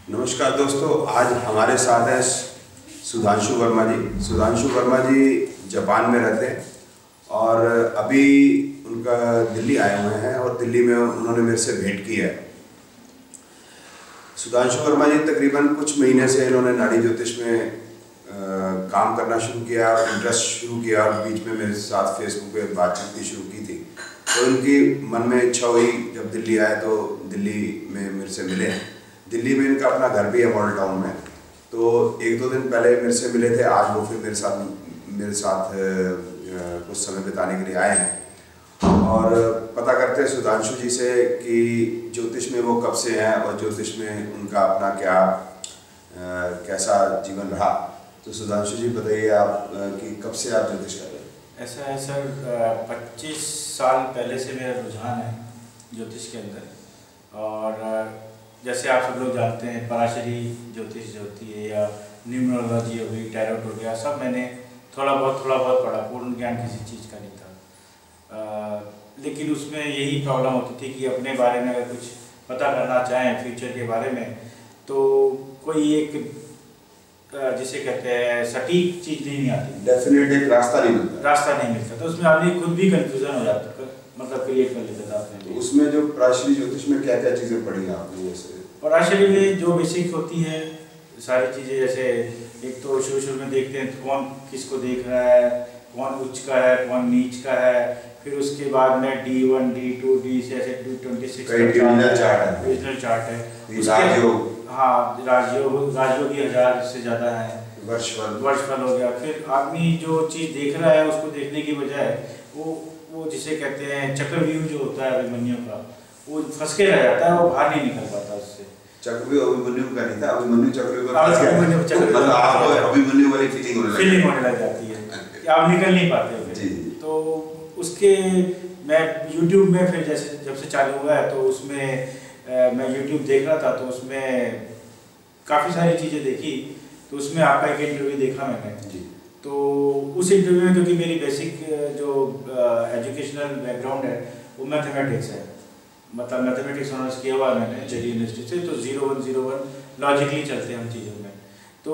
नमस्कार दोस्तों, आज हमारे साथ है सुधांशु वर्मा जी। सुधांशु वर्मा जी जापान में रहते हैं और अभी उनका दिल्ली आए हुए हैं और दिल्ली में उन्होंने मेरे से भेंट की है। सुधांशु वर्मा जी तकरीबन कुछ महीने से इन्होंने नाड़ी ज्योतिष में काम करना शुरू किया, इंटरेस्ट शुरू किया और बीच में मेरे साथ फेसबुक पे बातचीत भी शुरू की थी। तो उनकी मन में इच्छा हुई, जब दिल्ली आए तो दिल्ली में मेरे से मिले। दिल्ली में इनका अपना घर भी है मॉडल टाउन में। तो एक दो दिन पहले मेरे से मिले थे, आज वो फिर मेरे साथ कुछ समय बिताने के लिए आए हैं और पता करते हैं सुधांशु जी से कि ज्योतिष में वो कब से हैं और ज्योतिष में उनका अपना क्या कैसा जीवन रहा। तो सुधांशु जी बताइए आप कि कब से आप ज्योतिष कर रहे हैं? ऐसा है सर, 25 साल पहले से मेरा रुझान है ज्योतिष के अंदर। और जैसे आप सब लोग जानते हैं, पराशरी ज्योतिष जो होती है या न्यूमरोलॉजी हो गई, टैरोट हो गया, सब मैंने थोड़ा बहुत पढ़ा। पूर्ण ज्ञान किसी चीज़ का नहीं था। लेकिन उसमें यही प्रॉब्लम होती थी कि अपने बारे में अगर कुछ पता करना चाहें फ्यूचर के बारे में, तो कोई एक जिसे कहते हैं सटीक चीज़ नहीं आती, डेफिनेट एक रास्ता नहीं मिलता। तो उसमें आदमी खुद भी कंफ्यूजन हो जाता, मतलब क्रिएट कर लेता था अपने। तो उसमें जो पराशरी ज्योतिष में क्या क्या चीज़ें पढ़ी आपने? जैसे पराशरी में जो बेसिक होती है सारी चीज़ें, जैसे एक तो शुरू में देखते हैं तो कौन किसको देख रहा है, कौन उच्च का है, कौन नीच का है। फिर उसके बाद में D1, D2, D से ऐसे 226 रीजनल चार्ट है। हाँ, राजयोग भी 1000 से ज़्यादा है। वर्षफल हो गया। फिर आदमी जो चीज़ देख रहा है उसको देखने की बजाय वो जिसे कहते हैं चक्रव्यूह जो होता है अभिमन्यु का, वो फंस के रह जाता है, वो बाहर नहीं निकल पाता उससे। चक्रव्यूह अभिमन्यु का नहीं था, अभिमन्यु चक्रव्यूह का मतलब आपको अभिमन्यु वाली फीलिंग होने लग जाती है कि आप निकल नहीं पाते हो। तो उसके मैं YouTube में फिर जैसे जब से चालू हुआ है तो उसमें मैं YouTube देख रहा था, तो उसमें काफ़ी सारी चीज़ें देखी। तो उसमें आपका एक इंटरव्यू देखा मैंने। तो उस इंटरव्यू में, क्योंकि मेरी बेसिक जो एजुकेशनल बैकग्राउंड है वो मैथमेटिक्स है, मतलब मैथमेटिक्स ऑनर्स किया हुआ मैंने दिल्ली यूनिवर्सिटी से। तो 0101 लॉजिकली चलते हैं हम चीज़ों में। तो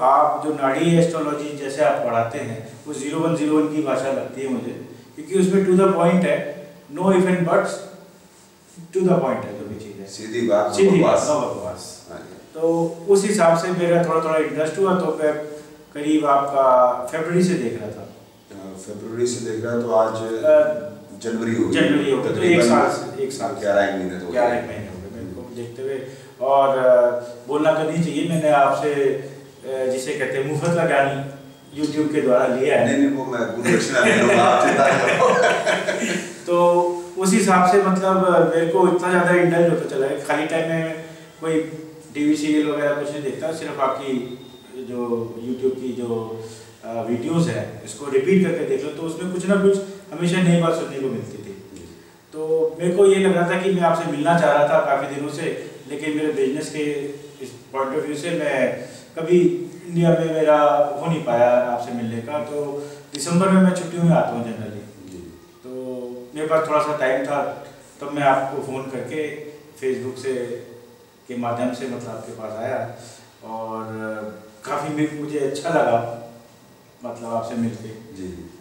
आप जो नाड़ी एस्ट्रोलॉजी जैसे आप पढ़ाते हैं वो 0101 की भाषा लगती है मुझे, क्योंकि उसमें टू द पॉइंट है, no if and buts, to the point है जो भी चीज़ है, सीधी बात, नो बकवास। तो उस हिसाब से मेरा थोड़ा इंटरेस्ट हुआ। तो मैं करीब आपका फरवरी से देख रहा था। फरवरी से देख रहा है तो आज जनवरी हो गया, तो एक साल 11 महीने हो गए मेरे को देखते हुए। और बोलना तो नहीं चाहिए, मैंने आपसे जिसे कहते हैं मुफ्त का ज्ञान YouTube के द्वारा लिया है। नहीं वो मैं गुरुदक्षिणा ले लूंगा, आप चिंता न करो। तो उस हिसाब से मतलब मेरे को इतना ज़्यादा इंडल्ज होता चला है। खाली टाइम में कोई टीवी सीरियल वगैरह कुछ नहीं देखता, सिर्फ आपकी जो YouTube की जो वीडियोस है इसको रिपीट करके देख लो, तो उसमें कुछ ना कुछ हमेशा नई बात सुनने को मिलती थी। तो मेरे को ये लग रहा था कि मैं आपसे मिलना चाह रहा था काफ़ी दिनों से, लेकिन मेरे बिजनेस के इस पॉइंट ऑफ व्यू से मैं कभी इंडिया में मेरा हो नहीं पाया आपसे मिलने का। तो दिसंबर में मैं छुट्टियों में आता हूँ जनरली, तो मेरे पास थोड़ा सा टाइम था, तब मैं आपको फ़ोन करके फेसबुक से के माध्यम से मतलब आपके पास आया। और काफ़ी मुझे अच्छा लगा मतलब आपसे मिलके।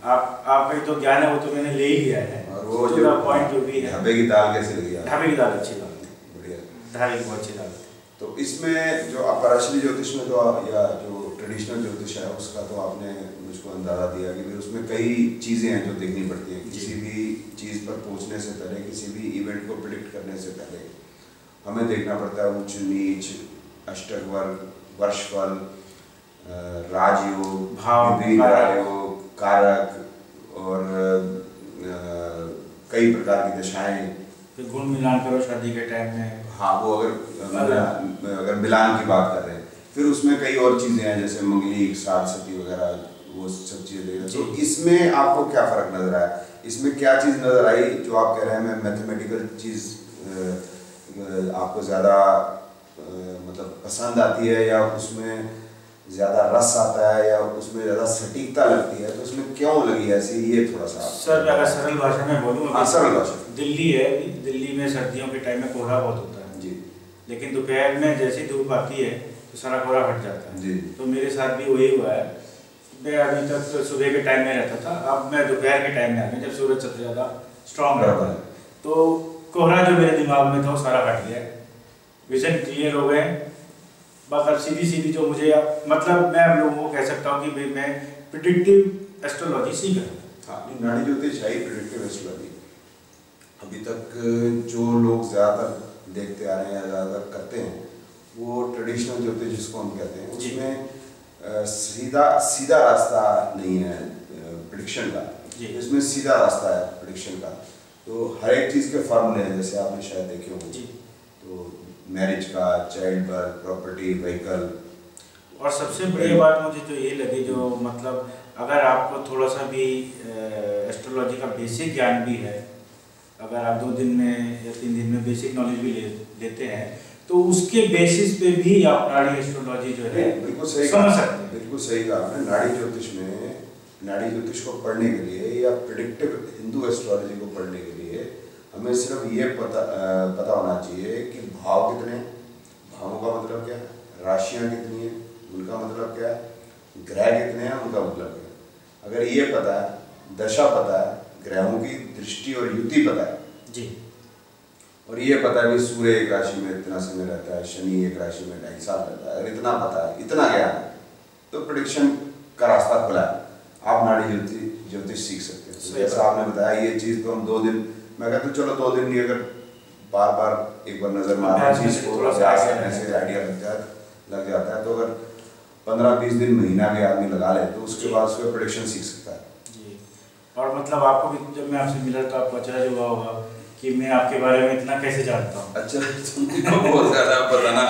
आपका जो ज्ञान है वो तो मैंने ले ही लिया है, और वो जो पॉइंट जो भी है, ढाबे की दाल कैसे लगी? ढाबे की दाल अच्छी दाल थी, बढ़िया, ढाबे की बहुत अच्छी दाल थी। तो इसमें जो पराशरी ज्योतिष में तो या जो ट्रेडिशनल ज्योतिष है उसका तो आपने मुझको अंदाज़ा दिया कि उसमें कई चीज़ें हैं जो देखनी पड़ती हैं। किसी भी चीज़ पर पहुंचने से पहले, किसी भी इवेंट को प्रिडिक्ट करने से पहले हमें देखना पड़ता है उच्च नीच, अष्टक वर्ग, वर्षफल, राजयोग, राजयोग, कारक और कई प्रकार की दशाएं। फिर गुण मिलान करो शादी के टाइम में। हाँ, वो अगर मिलान की बात कर रहे हैं, फिर उसमें कई और चीज़ें हैं जैसे मंगली, साठ सती वगैरह, वो सब चीज़ें। तो इसमें आपको क्या फ़र्क नज़र आया? इसमें क्या चीज़ नज़र आई जो आप कह रहे हैं मैं मैथमेटिकल चीज़ आपको ज़्यादा मतलब पसंद आती है, या उसमें ज़्यादा रस आता है, या उसमें ज़्यादा सटीकता लगती है? तो उसमें क्यों लगी ऐसी, ये थोड़ा सा सर अगर सरल भाषा में बोलूँ, सरल भाषा, दिल्ली है, दिल्ली में सर्दियों के टाइम में कोहरा बहुत होता है जी, लेकिन दोपहर में जैसी धूप आती है तो सारा कोहरा हट जाता है जी। तो मेरे साथ भी वही हुआ है। मैं अभी तक सुबह के टाइम में रहता था, अब मैं दोपहर के टाइम में आ गया जब सूरज सबसे ज़्यादा स्ट्रांग रहता है। तो कोहरा जो मेरे दिमाग में था वो सारा हट गया, विजन क्लियर हो गए। बस अब सीधी जो मुझे मतलब मैं अब लोगों को कह सकता हूँ कि भाई मैं प्रिडिक्टिव एस्ट्रोलॉजी सीख रहा हूँ। हाँ, नाड़ी ज्योतिष है ही प्रिडिक्टिव एस्ट्रोलॉजी। अभी तक जो लोग ज़्यादातर देखते आ रहे हैं या ज़्यादातर करते हैं वो ट्रेडिशनल ज्योतिष जिसको हम कहते हैं, उसमें सीधा रास्ता नहीं है प्रिडिक्शन का, इसमें सीधा रास्ता है प्रिडिक्शन का। तो हर एक चीज़ के फार्मूले हैं, जैसे आपने शायद देखे होंगे, तो मैरिज का, चाइल्ड बर्थ, प्रॉपर्टी, व्हीकल। और सबसे बड़ी बात मुझे जो ये लगी, जो मतलब अगर आपको थोड़ा सा भी एस्ट्रोलॉजी का बेसिक ज्ञान भी है, अगर आप 2 दिन में या 3 दिन में बेसिक नॉलेज भी लेते हैं तो उसके बेसिस पे भी आप नाड़ी एस्ट्रोलॉजी जो है बिल्कुल सही समझ सकते हैं। बिल्कुल सही कहा आपने। नाड़ी ज्योतिष को पढ़ने के लिए या प्रिडिक्टिव हिंदू एस्ट्रोलॉजी को पढ़ने के लिए हमें सिर्फ ये पता होना चाहिए कि भाव कितने हैं, भावों का मतलब क्या है, राशियाँ कितनी हैं उनका मतलब क्या है, ग्रह कितने हैं उनका मतलब क्या है। अगर ये पता है, दशा पता है, ग्रहों की दृष्टि और युति पता है जी, और ये पता है कि सूर्य एक राशि में इतना समय रहता है, शनि एक राशि में 2.5 साल रहता है, अगर इतना पता है, इतना ज्ञान है, तो प्रेडिक्शन का रास्ता खुला है। आप नाड़ी ज्योतिष सीख सकते हैं। जैसा आपने बताया ये चीज़ तो हम 2 दिन, मैं कहता हूँ चलो 2 दिन नहीं, अगर बार बार एक बार नज़र मारना चीज़ को अभ्यास करने से आइडिया लग जाता है। तो अगर 15-20 दिन, महीना भी आदमी लगा ले तो उसके बाद उसका प्रेडिक्शन सीख सकता है जी। और मतलब आपको भी जब मैं आपसे मिला तो आपको अच्छा हुआ होगा कि मैं आपके बारे में इतना कैसे जानता हूँ। अच्छा, बहुत ज़्यादा बताना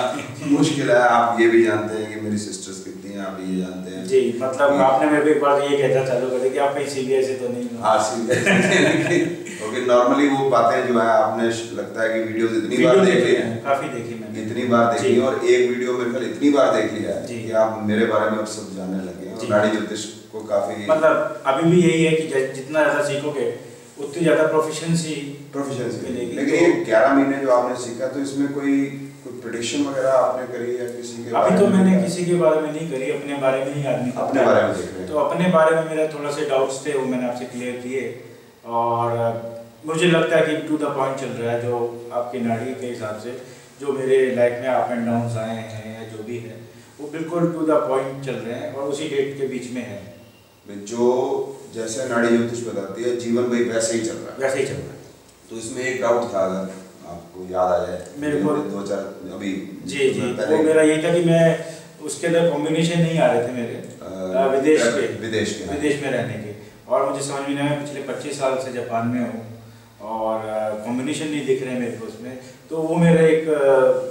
मुश्किल है। आप ये भी जानते हैं कि मेरी सिस्टर्स कितनी हैं, आप ये जानते हैं जी। मतलब आपने मेरे को एक बार ये कहना चालू कर दिया कि आप कहीं सीबीआई से तो नहीं हो। हाँ, सीबीआई क्योंकि नॉर्मली वो बातें जो है आपने लगता है कि वीडियोस इतनी बार देख ली हैं, काफ़ी देखी मैंने, इतनी बार देखी, और एक वीडियो मेरे ख्याल इतनी बार देख लिया है कि आप मेरे बारे में अब सब जानने लगे हैं। और नाड़ी ज्योतिष को काफ़ी मतलब अभी भी यही है कि जितना ज़्यादा सीखोगे उतनी ज़्यादा प्रोफिशिएंसी मिलेगी। लेकिन ये 11 महीने जो आपने सीखा, तो इसमें कोई प्रेडिक्शन वगैरह आपने करी या किसी के? अभी तो मैंने किसी के बारे में नहीं करी, अपने बारे में ही आदमी अपने बारे में देख रहे हैं। तो अपने बारे में मेरा थोड़ा से डाउट्स थे, वो मैंने आपसे क्लियर किए, और मुझे लगता है कि टू द पॉइंट चल रहा है जो आपकी नाड़ी के हिसाब से, जो मेरे लाइफ में अप एंड डाउन्स आए हैं या जो भी है वो बिल्कुल टू द पॉइंट चल रहे हैं और उसी डेट के बीच में है। जो जैसे नाड़ी ज्योतिष बताती है जीवन भाई वैसे ही चल रहा है, वैसे ही चल रहा है। तो इसमें एक डाउट था, अगर आपको याद आ जाए मेरे को 2-4 अभी जी वो मेरा यही था कि मैं उसके अंदर कॉम्बिनेशन नहीं आ रहे थे मेरे विदेश में रहने के, और मुझे समझ में नहीं आया, पिछले 25 साल से जापान में हूँ और कॉम्बिनेशन नहीं दिख रहे मेरे को उसमें। तो वो मेरा एक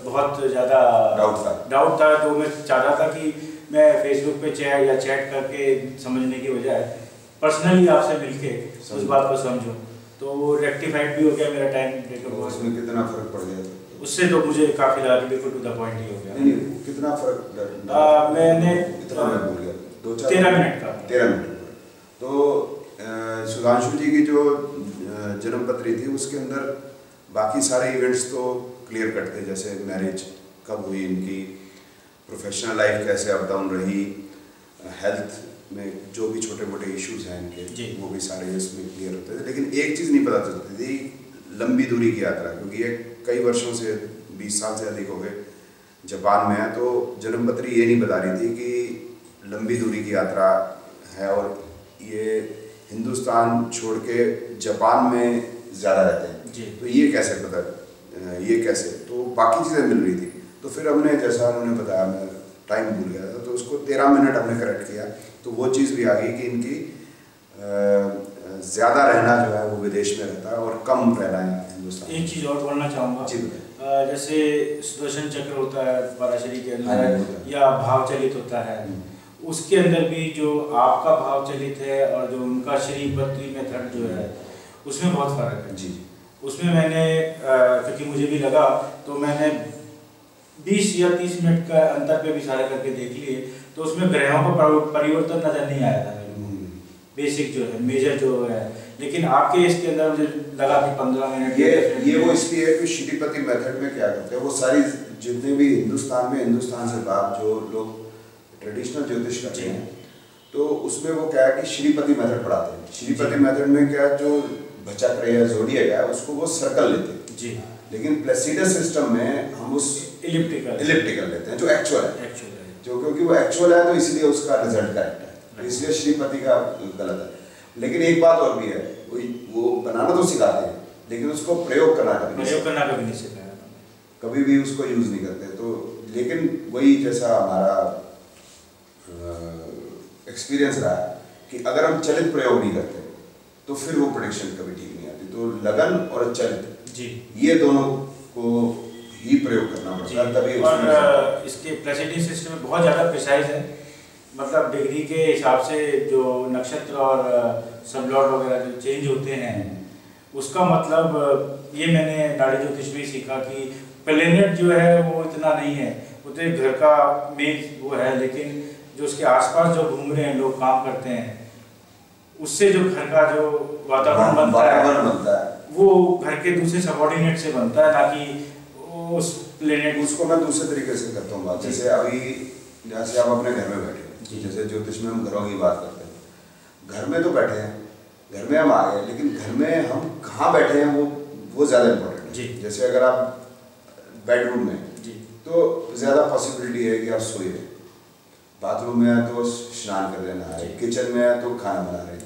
बहुत ज़्यादा डाउट था। तो मैं चाहता था कि मैं फेसबुक पे चैट करके समझने की बजाय पर्सनली आपसे मिलके उस बात को समझूं, तो वो रेक्टिफाइड भी हो गया मेरा टाइम। तो उसमें कितना फर्क पड़ गया? उससे तो मुझे काफ़ी लगा कि बिल्कुल टू द पॉइंट ही हो गया। नहीं, कितना फर्क? मैंने इतना मैं भूल गया, 13 मिनट का। 13 मिनट। तो सुधांशु जी की जो जन्म पत्री थी उसके अंदर बाकी सारे इवेंट्स तो क्लियर कट थे, जैसे मैरिज कब हुई इनकी, प्रोफेशनल लाइफ कैसे अप डाउन रही, हेल्थ में जो भी छोटे मोटे इश्यूज हैं इनके वो भी सारे इसमें क्लियर होते थे। लेकिन एक चीज़ नहीं पता चलती थी, लंबी दूरी की यात्रा, क्योंकि ये कई वर्षों से 20 साल से अधिक हो गए जापान में है, तो जन्मपत्री ये नहीं बता रही थी कि लंबी दूरी की यात्रा है और ये हिंदुस्तान छोड़ के जापान में ज़्यादा रहते हैं। तो ये कैसे पता, ये कैसे, तो बाकी चीज़ें मिल रही थी। तो फिर हमने, जैसा उन्होंने बताया, मैं टाइम भूल गया था, तो उसको 13 मिनट हमने करेक्ट किया, तो वो चीज़ भी आ गई कि इनकी ज़्यादा रहना जो है वो विदेश में रहता है और कम रहना है हिंदुस्तान। एक चीज़ और बोलना चाहूँगा जी, जैसे सुदर्शन चक्र होता है पराशरी के अंदर या भाव चलित होता है, उसके अंदर भी जो आपका भाव चलित है और जो उनका श्रीपति मेथड जो है उसमें बहुत फ़र्क है जी। उसमें मैंने क्योंकि मुझे भी लगा, तो मैंने 20 या 30 मिनट का अंतर पे भी सारे करके देख लिए, तो उसमें ग्रहों का परिवर्तन नज़र नहीं आया था मेरे को, बेसिक जो है मेजर जो है। लेकिन आपके इसके अंदर मुझे लगा कि 15 मिनट ये वो इसलिए है कि श्रीपति मेथड में क्या करते हैं, वो सारी जितने भी हिंदुस्तान से बाहर जो लोग ट्रेडिशनल ज्योतिष करते हैं, तो उसमें वो क्या है कि श्रीपति मेथड पढ़ाते हैं। श्रीपति मेथड में क्या, जो भचक्र है या ज़ोडिएक है उसको वो सर्कल लेते हैं जी, लेकिन प्लेसिडस सिस्टम में हम उस इलिप्टिकल लेते हैं जो एक्चुअल है, जो क्योंकि वो एक्चुअल है तो इसलिए उसका रिजल्ट करेक्ट है, इसलिए श्रीपति का गलत है। लेकिन एक बात और भी है, वो बनाना तो सिखाते हैं लेकिन उसको प्रयोग करना कभी नहीं सिखाया, कभी भी उसको यूज नहीं करते। तो लेकिन वही जैसा हमारा एक्सपीरियंस रहा है कि अगर हम चलित प्रयोग नहीं करते तो फिर वो प्रेडिक्शन कभी ठीक नहीं आती। तो लगन और चलित जी, ये दोनों को ही प्रयोग करना पड़ता है तभी। और इसके प्रेसिडेंट सिस्टम में बहुत ज़्यादा प्रिसाइज है, मतलब डिग्री के हिसाब से जो नक्षत्र और सबलॉट वगैरह जो चेंज होते हैं उसका मतलब ये मैंने नाड़ी ज्योतिष में सीखा कि प्लेनेट जो है वो इतना नहीं है, उतने घर का मेन वो है, लेकिन जो उसके आसपास जो घूम रहे हैं लोग काम करते हैं उससे जो घर का जो वातावरण बनता है वो घर के दूसरे सबऑर्डिनेट से बनता है, ना कि उस प्लेनेट। उसको मैं दूसरे तरीके से करता हूँ बात, जैसे अभी जैसे आप अपने घर में बैठे, जैसे ज्योतिष में हम घरों की बात करते हैं, घर में तो बैठे हैं, घर में हम आ गए, लेकिन घर में हम कहाँ बैठे हैं वो ज़्यादा इम्पोर्टेंट है। जैसे अगर आप बेडरूम में तो ज़्यादा पॉसिबिलिटी है कि आप सोए रहे, बाथरूम में है तो स्नान कर लेना है, किचन में है तो खाना बना रहे,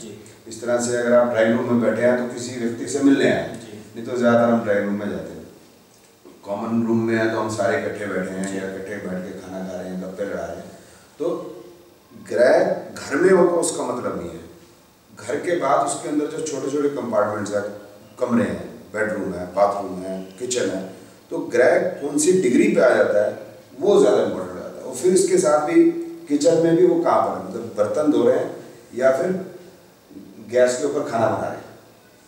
इस तरह से अगर आप ड्राइंग रूम में बैठे हैं तो किसी व्यक्ति से मिलने आए, नहीं तो ज़्यादातर हम ड्राइंग रूम में जाते हैं। कॉमन रूम में है तो हम सारे इकट्ठे बैठे हैं या इकट्ठे बैठ के खाना खा रहे हैं, गप्पे लड़ा रहे हैं। तो ग्रह घर में हो तो उसका मतलब नहीं है, घर के बाद उसके अंदर जो छोटे छोटे कंपार्टमेंट्स हैं, कमरे हैं, बेडरूम है, बाथरूम है, किचन है, तो ग्रह कौन सी डिग्री पे आ जाता है वो ज़्यादा इम्पोर्टेंट आता है। और फिर इसके साथ भी किचन में भी वो कहाँ पर है, मतलब बर्तन धो रहे हैं या फिर गैस के ऊपर खाना बना रहे हैं,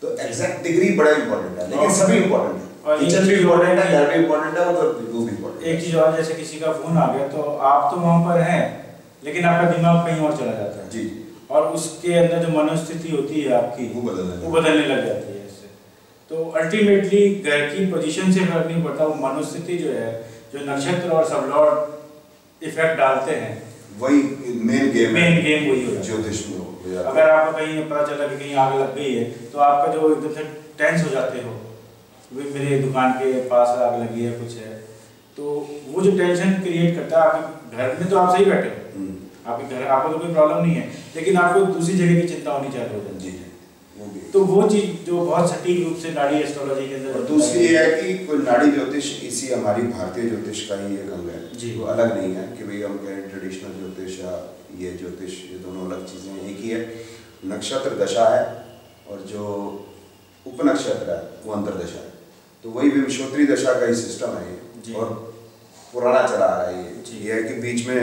तो एग्जैक्ट डिग्री बड़ा इंपॉर्टेंट है। लेकिन सभी इंपॉर्टेंट है, किचन भी इंपॉर्टेंट है, घर भी इंपॉर्टेंट है, और वो भी इंपॉर्टेंट है। एक चीज़ और, जैसे किसी का फोन आ गया तो आप तो वहाँ पर हैं लेकिन आपका दिमाग कहीं और चला जाता है जी, और उसके अंदर जो मनोस्थिति होती है आपकी वो बदलने लग जाती है इससे। तो अल्टीमेटली घर की पोजीशन से फर्क नहीं पड़ता, वो मनोस्थिति जो है, जो नक्षत्र और सबलॉट इफेक्ट डालते हैं, वही मेन गेम वही हो ज्योतिष में। अगर आपको कहीं पता चला कि कहीं आग लग गई है तो आपका जो एकदम से टेंस हो जाते हो, मेरे दुकान के पास आग लगी है कुछ है, तो वो जो टेंशन क्रिएट करता है, आपके घर में तो आप सही बैठे हो, आपके घर आपको तो कोई प्रॉब्लम नहीं है, लेकिन आपको दूसरी जगह की चिंता होनी चाहिए हो जाती है। तो वो चीज़ जो बहुत सटीक रूप से नाड़ी एस्ट्रोलॉजी के अंदर। और दूसरी ये है कि कोई नाड़ी ज्योतिष इसी हमारी भारतीय ज्योतिष का ही एक अंग है जी, वो अलग नहीं है कि भाई हम कहें ट्रेडिशनल ज्योतिष या ये ज्योतिष, ये दोनों अलग चीज़ें हैं। एक ही है, नक्षत्र दशा है और जो उपनक्षत्र है वो अंतरदशा है, तो वही विंशोत्तरी दशा का ही सिस्टम है ये, और पुराना चला आ रहा है ये है कि बीच में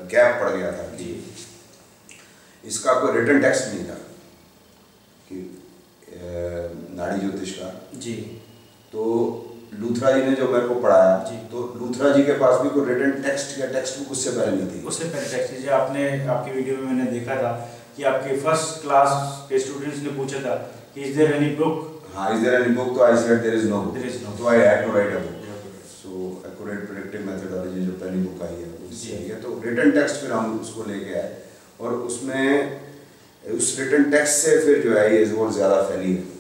गैप पड़ गया था जी, इसका कोई रिटन टेक्स्ट नहीं था कि नाड़ी ज्योतिष का जी। तो लूथरा जी ने जो मेरे को पढ़ाया जी, तो लूथरा जी के पास भी कोई रिटन टेक्स्ट या टेक्स्ट बुक उससे पहले नहीं थी। उससे पहले टेक्स्ट जी, आपने आपकी वीडियो में मैंने देखा था कि आपके फर्स्ट क्लास के स्टूडेंट्स ने पूछा था कि इज देयर एनी बुक। हाँ, इज देयर एनी बुक, तो I said there is no book, तो I had to write a book. So accurate predictive methodology जो पहली बुक आई है उससे आई है, तो रिटन टेक्स्ट फिर हम उसको लेके आए और उसमें उस रिटन टेक्स्ट से फिर जो है ये और ज़्यादा फैली है।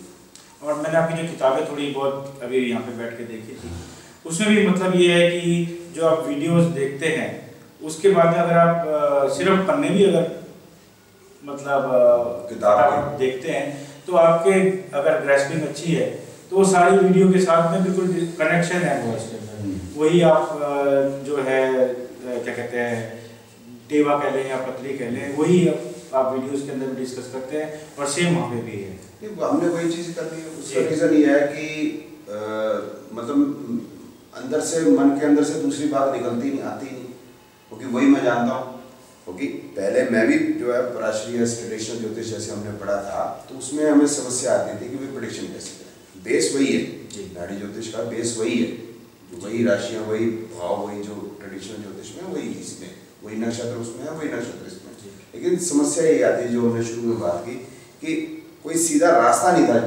और मैंने आपकी जो किताबें थोड़ी बहुत अभी यहाँ पे बैठ के देखी थी, उसमें भी मतलब ये है कि जो आप वीडियोस देखते हैं उसके बाद में अगर आप सिर्फ पन्ने भी अगर मतलब किताब देखते हैं तो आपके अगर ग्रेस्पिंग अच्छी है तो वो सारी वीडियो के साथ में बिल्कुल कनेक्शन है वही आप जो है क्या कहते हैं टेवा कह लें या पतली कह लें, वही आप वीडियोस के अंदर डिस्कस करते हैं और सेम वहाँ पे भी है। हमने वही चीज़ करनी है, उसका रीज़न ये है कि मतलब अंदर से मन के अंदर से दूसरी बात निकलती नहीं, आती नहीं, क्योंकि वही मैं जानता हूँ। क्योंकि पहले मैं भी जो है पराशरी ट्रेडिशनल ज्योतिष जैसे हमने पढ़ा था तो उसमें हमें समस्या आती थी कि भाई प्रेडिक्शन कैसे करें। बेस वही है जी, नाड़ी ज्योतिष का बेस वही है, जो वही राशियाँ, वही भाव, वही जो ट्रेडिशनल ज्योतिष में वही इसमें, वही नक्षत्र उसमें है, वही नक्षत्र इसमें। लेकिन समस्या ये आती है जो हमने शुरू में बात की कि कोई सीधा रास्ता नहीं था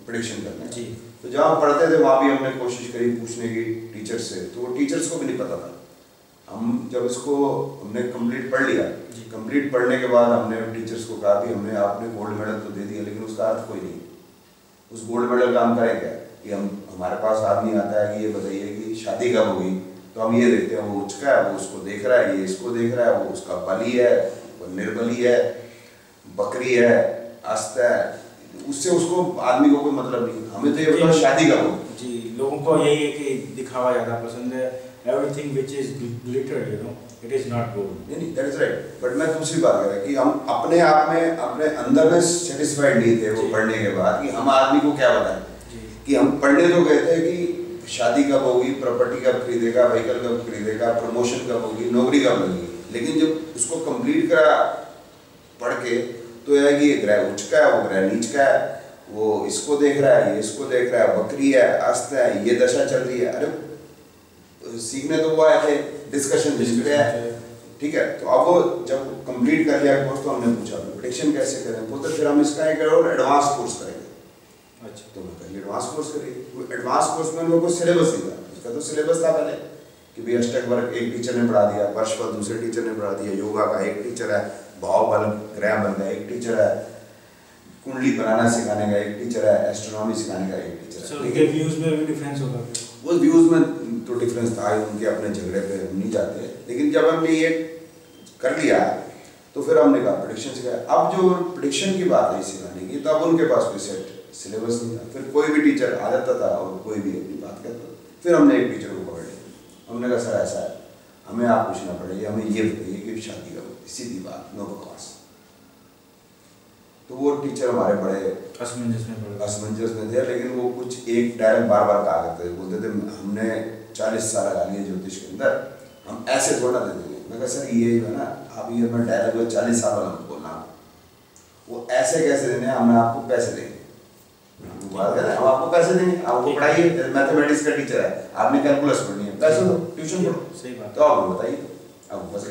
प्रेडिक्शन करने जी। तो जहाँ पढ़ते थे वहाँ भी हमने कोशिश करी पूछने की, टीचर से, तो वो टीचर्स को भी नहीं पता था। हम जब इसको हमने कंप्लीट पढ़ लिया, कंप्लीट पढ़ने के बाद हमने टीचर्स को कहा कि हमने आपने गोल्ड मेडल तो दे दिया, लेकिन उसका अर्थ कोई नहीं। उस गोल्ड मेडल का हम करें क्या कि हमारे पास आदमी आता है कि ये बताइए कि शादी कब होगी, तो हम ये देखते हैं वो उचका है, वो उसको देख रहा है, ये इसको देख रहा है, वो उसका बलि है, वो निर्बली है, बकरी है, अस्त है, उससे उसको आदमी को कोई मतलब नहीं। हमें तो ये बताओ शादी कब होगी। जी, लोगों को यही है कि दिखावा ज़्यादा पसंद है। Everything which is glittered, you know, it is not gold. नहीं, that is right. बट मैं दूसरी बात कर रहा कि हम अपने आप में अपने अंदर में सेटिस्फाइड नहीं थे वो पढ़ने के बाद कि हम आदमी को क्या बताएं कि हम पढ़ने तो गए थे कि शादी कब होगी, प्रॉपर्टी कब खरीदेगा, व्हीकल कब खरीदेगा, प्रमोशन कब होगी, नौकरी कब लगेगी, लेकिन जब उसको कंप्लीट करा पढ़ के तो यह है कि ये ग्रह उच्च का है, वो ग्रह नीच का है, वो इसको देख रहा है, ये इसको देख रहा है, बकरी है, अस्त है, ये दशा चल रही है। अरे सीखने तो वो आए थे, डिस्कशन पे है, ठीक है। तो अब वो जब कंप्लीट कर लिया कोर्स तो हमने पूछा प्रेडिक्शन कैसे करें, बोलते फिर हम इसका एक और एडवांस कोर्स करेंगे। अच्छा, तो मैं कही एडवांस कोर्स करिए। वो एडवांस कोर्स में लोगों को सिलेबस नहीं था, उसका तो सिलेबस था पहले कि भाई अष्टक वर्ग एक टीचर ने पढ़ा दिया, वर्षफल दूसरे टीचर ने पढ़ा दिया, योगा का एक टीचर है, भाव बल ग्रह बल का एक टीचर है, कुंडली बनाना सिखाने का एक टीचर है, एस्ट्रोनॉमी सिखाने का एक टीचर है। उनके व्यूज में भी डिफरेंस होगा। वो व्यूज में तो डिफरेंस था, उनके अपने झगड़े पे हम नहीं जाते, लेकिन जब हमने ये कर लिया तो फिर हमने कहा प्रेडिक्शन सिखाया। अब जो प्रेडिक्शन की बात है सिखाने की, तो अब उनके पास कोई सेट सिलेबस नहीं था। फिर कोई भी टीचर आ जाता था और कोई भी अपनी बात कहता था। फिर हमने एक टीचर को पकड़ लिया, हमने कहा सर ऐसा है, हमें आप पूछना पड़ेगा, हमें ये बताइए कि शादी कब होती, सीधी बात, नो बकवास। तो वो टीचर हमारे बड़े असमंजस में थे, लेकिन वो कुछ एक डायलॉग बार बार कहा करते थे, बोलते थे हमने 40 साल लगा लिए ज्योतिष के अंदर, हम ऐसे थोड़ा दे देंगे। मैं कहा सर ये है ना, आप ये मैं डायलॉग 40 साल वाला बोलना, वो ऐसे कैसे देने, हम आपको पैसे देंगे, हम आपको पैसे देंगे, आपको पढ़ाइए, मैथमेटिक्स का टीचर है, आपने कैलकुलस पढ़नी है, पैसे दो, ट्यूशन पढ़ो। सही बात। तो आप बताइए, अब बस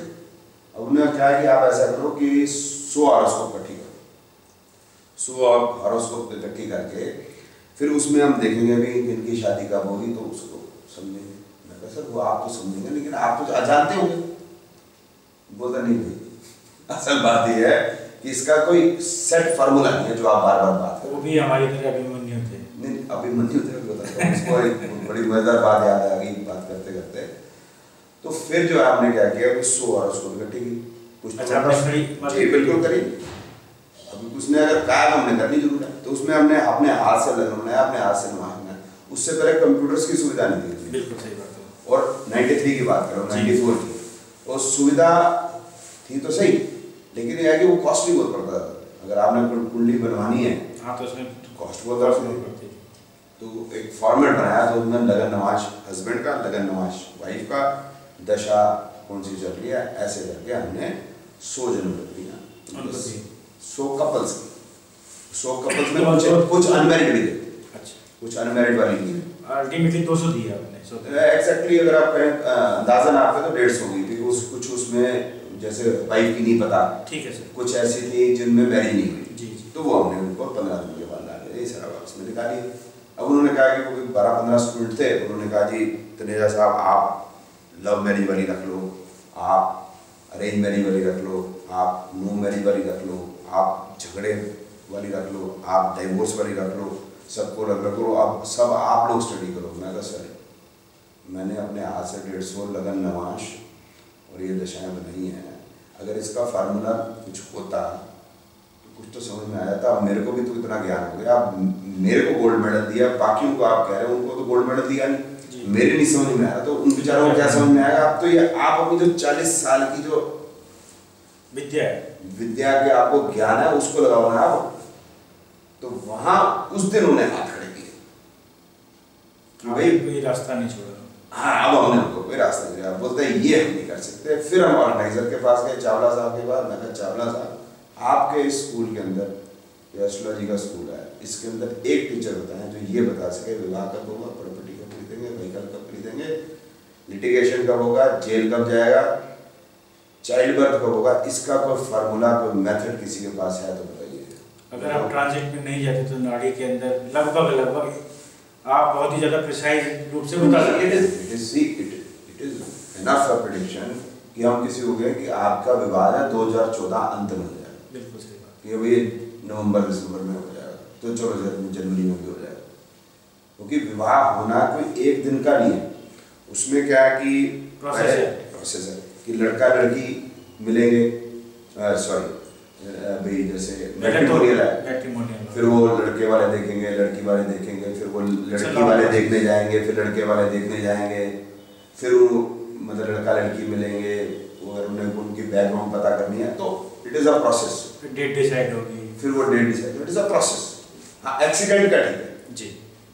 अब उन्होंने क्या है कि आप ऐसा करो कि 100 हॉरोस्कोप इकट्ठी करो, 100 हॉरोस्कोप इकट्ठी करके फिर उसमें हम देखेंगे भी इनकी शादी कब होगी, तो उसको समझेंगे। मैं कहा सर वो आप तो समझेंगे, लेकिन आप तो जानते होंगे। बोलता नहीं भाई, असल बात ये है कि इसका कोई सेट फार्मूला नहीं है जो आप बार बार बात करें। वो भी हमारी तरह अभिमन्यु थे। नहीं, अभिमन्यु थे, बताता हूँ। उसको एक बड़ी मजेदार बात याद आ गई बात करते करते। तो फिर जो है हमने क्या किया, 100 हॉरोस्कोप इकट्ठी की। जी बिल्कुल करी। अभी उसने अगर कहा हमने करनी जरूर है, तो उसमें हमने अपने हाथ से लगना बनाया, अपने हाथ से नवाना। उससे पहले कंप्यूटर्स की सुविधा नहीं थी। बिल्कुल सही बात है। और 93 की बात करो, 94 की, और सुविधा थी तो सही, लेकिन यह है कि वो कॉस्टली बहुत पड़ता था। अगर आपने कुंडली बनवानी है, हाँ, तो उसमें कॉस्ट बहुत पड़ती है। तो एक फॉर्मेट बनाया, तो उसमें लगन नवाज हस्बैंड का, लगन नवाज वाइफ का, दशा कौन सी चल रही है, ऐसे करके हमने 100 जन्म रख दिया, 100 कपल्स में कुछ अनमैरिड भी थे। अच्छा, कुछ अनमैरिड वाली भी अल्टीमेटली 200 दिया आपने। एक्जैक्टली अगर आप कहें अंदाजा आपका तो 150 होगी, क्योंकि कुछ उसमें जैसे वाइफ की नहीं पता, ठीक है सर, कुछ ऐसी थी जिनमें मैरिज नहीं हुई जी, तो वो हमने उनको 15 दिन के बाद डाले, ये सारा वापस में निकाली। अब उन्होंने कहा कि वो 12-15 स्टूडेंट थे, उन्होंने कहा जी तनेजा साहब आप लव मैरिज वाली रख लो, आप अरेंज मैरिज वाली रख लो, आप नो मैरिज वाली रख लो, आप झगड़े वाली रख लो, आप डाइवोर्स वाली रख लो, सबको रख लो, आप सब आप लोग स्टडी करो। मैं कहा सर मैंने अपने हाथ से 150 लगन नवाश और ये दशाएं बनाई हैं, अगर इसका फार्मूला कुछ होता तो कुछ तो समझ में आया था। अब मेरे को भी तो इतना ज्ञान हो गया, आप मेरे को गोल्ड मेडल दिया, बाकियों को आप कह रहे हो उनको तो गोल्ड मेडल दिया नहीं, मेरे नहीं समझ में आया, तो उन बेचारों को क्या समझ में आएगा। आप तो ये आप अपनी जो 40 साल की जो विद्या के आपको ज्ञान है उसको लगाओ ना आप, तो वहां उस दिन उन्हें हाथ खड़े किए, भाई कोई रास्ता नहीं छोड़ा। हाँ, अब हमने उनको कोई रास्ता दिया, बोलते हैं ये हम नहीं कर सकते। फिर हम ऑर्गेनाइजर के पास गए, चावला साहब के पास। मैं कहा चावला साहब आपके इस स्कूल के अंदर, एस्ट्रोलॉजी का स्कूल है, इसके अंदर एक टीचर बताएं जो ये बता सके विवाह कब होगा, प्रॉपर्टी कब खरीदेंगे, व्हीकल कब खरीदेंगे, लिटिगेशन कब होगा, जेल कब जाएगा, चाइल्ड बर्थ कब होगा, इसका कोई फार्मूला, कोई मेथड किसी के पास है तो बताइए। अगर आप ट्रांजिट में नहीं जाते तो नाड़ी के अंदर लगभग आप बहुत ही ज़्यादा प्रिसाइज रूप से बता सकते हैं। It is enough a prediction कि हम किसी को कहें कि आपका विवाह है 2014 अंत में हो जाएगा, बिल्कुल सही बात, कि अभी नवंबर दिसंबर में हो जाएगा, तो चलो जनवरी में भी हो जाएगा, क्योंकि विवाह होना कोई एक दिन का नहीं है। उसमें क्या है कि प्रोसेस है कि लड़का लड़की मिलेंगे, सॉरी भाई जैसे मैट्रिमोनियल है, फिर वो लड़के वाले देखेंगे, लड़की वाले देखेंगे, फिर वो लड़की वाले देखने जाएंगे, फिर लड़के वाले देखने जाएंगे, फिर वो मतलब लड़का लड़की मिलेंगे, अगर उन्हें उनकी बैकग्राउंड पता करनी है तो इट इज़ अ प्रोसेस, फिर डेट डिसाइड होगी, फिर वो date decide, it is a process. हाँ एक्सीडेंट का ठीक है जी।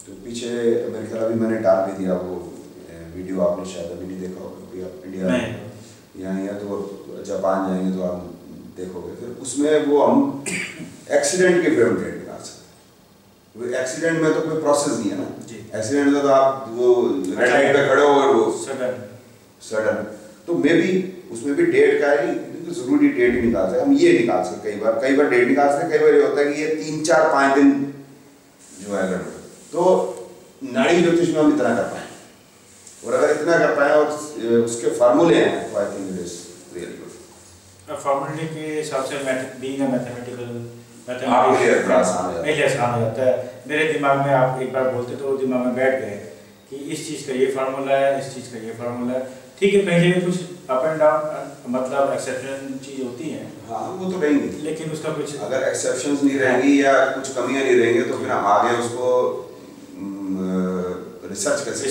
तो पीछे मेरे ख्याल अभी मैंने डाल भी दिया वो वीडियो, आपने शायद अभी नहीं देखा होगा, क्योंकि आप इंडिया में यहाँ तो जापान जाएंगे तो आप देखोगे, फिर उसमें वो हम एक्सीडेंट के फिल्म डेट निकाल सकते। एक्सीडेंट में तो कोई प्रोसेस नहीं है ना, एक्सीडेंट में तो आप वो रेड लाइट पे खड़े हो और वो सडन, तो मे बी उसमें भी डेट का है, जरूरी डेट ही निकाल सकते हम, ये निकाल सकते कई बार डेट निकाल सकते, कई बार ये होता है कि ये 3, 4, 5 दिन जो है गड़बड़, तो नाड़ी ज्योतिष में हम इतना कर पाए, और अगर इतना कर पाए और उसके फार्मूले हैं तो I think it is really good. फार्मूले के हिसाब से बीइंग अ मैथमेटिकल आसान हो जाता है। मेरे दिमाग में आप एक बार बोलते तो दिमाग में बैठ गए कि इस चीज़ का ये फार्मूला है, इस चीज़ का ये फार्मूला है, ठीक है कहीं जगह कुछ अप एंड डाउन मतलब एक्सेप्शन चीज़ होती हैं, हाँ वो तो रहेंगी, लेकिन उसका कुछ अगर एक्सेप्शंस नहीं रहेंगी या कुछ कमियां नहीं रहेंगी तो फिर हम आगे उसको रिसर्च कैसे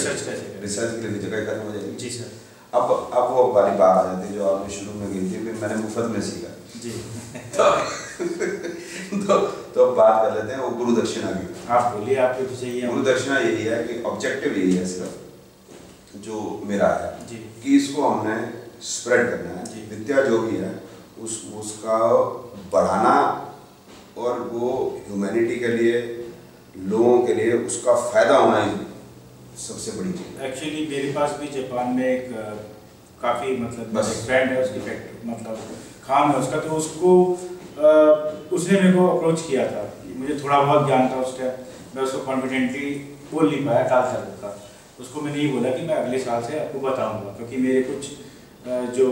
रिसर्च के लिए जगह खत्म हो जाएगी। जी सर। अब वो वाली बात आ जाती है जो आपने शुरू में की थी, फिर मैंने मुफ्त में सीखा जी तो बात कर लेते हैं वो गुरु दक्षिणा की। आप बोलिए, आपकी तो सही है। गुरु दक्षिणा यही है कि ऑब्जेक्टिव यही है सिर्फ जो मेरा है जी, कि इसको हमने स्प्रेड करना है, विद्या जो भी है उसका बढ़ाना, और वो ह्यूमैनिटी के लिए, लोगों के लिए उसका फायदा होना ही सबसे बड़ी चीज़। एक्चुअली मेरे पास भी जापान में एक काफ़ी मतलब एक फ्रेंड है, उसकी फैक्ट्री मतलब काम है उसका, तो उसको उसने मेरे को अप्रोच किया था, मुझे थोड़ा बहुत ज्ञान था उस टाइम, मैं उसको कॉन्फिडेंटली बोल नहीं पाया, टालता रहता था। उसको मैंने ये बोला कि मैं अगले साल से आपको बताऊंगा, क्योंकि मेरे कुछ जो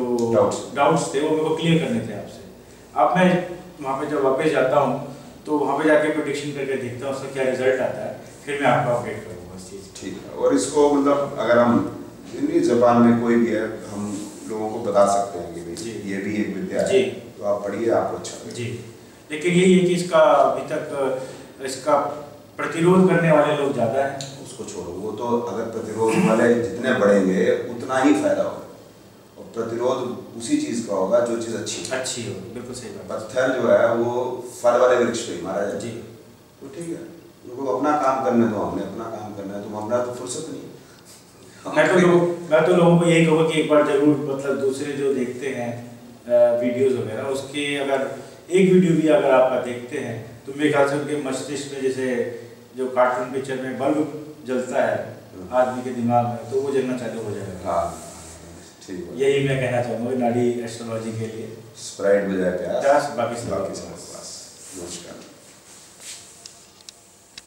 डाउट्स थे वो मेरे को क्लियर करने थे आपसे। अब मैं वहाँ पे जब वापस जाता हूँ तो वहाँ पे जाके प्रेडिक्शन करके देखता हूँ उसका क्या रिजल्ट आता है, फिर मैं आपको अपडेट करूँगा इस चीज़। ठीक है, और इसको मतलब अगर हम जापान में कोई भी है हम लोगों को बता सकते हैं कि भाई ये भी एक विद्या है, तो आप पढ़िए, आपको अच्छा जी। लेकिन यही है कि इसका अभी तक इसका प्रतिरोध करने वाले लोग ज़्यादा हैं। उसको छोड़ो, वो तो अगर प्रतिरोध वाले जितने बढ़ेंगे उतना ही फायदा होगा, और प्रतिरोध उसी चीज़ का होगा जो चीज़ अच्छी हो। बिल्कुल सही बात। पत्थर जो है वो फल वाले वृक्ष पे ही मारा जाए जी, तो ठीक है, उनको अपना काम करने दो, हमने अपना काम करना है, तो हमारा तो फुर्सत नहीं। मैं तो लोगों को यही कहूँगा कि एक बार जरूर मतलब दूसरे जो देखते हैं वीडियोस वगैरह, उसके अगर एक वीडियो भी अगर आप देखते हैं तो मेरे ख्याल से उनके मस्तिष्क में जैसे जो कार्टून पिक्चर में बल्ब जलता है आदमी के दिमाग में, तो वो जलना चालू हो जाएगा। हाँ ठीक है, यही मैं कहना चाहूँगा नाड़ी एस्ट्रोलॉजी के लिए। स्प्राइट बजाय प्यास, बाकी सब। नमस्कार।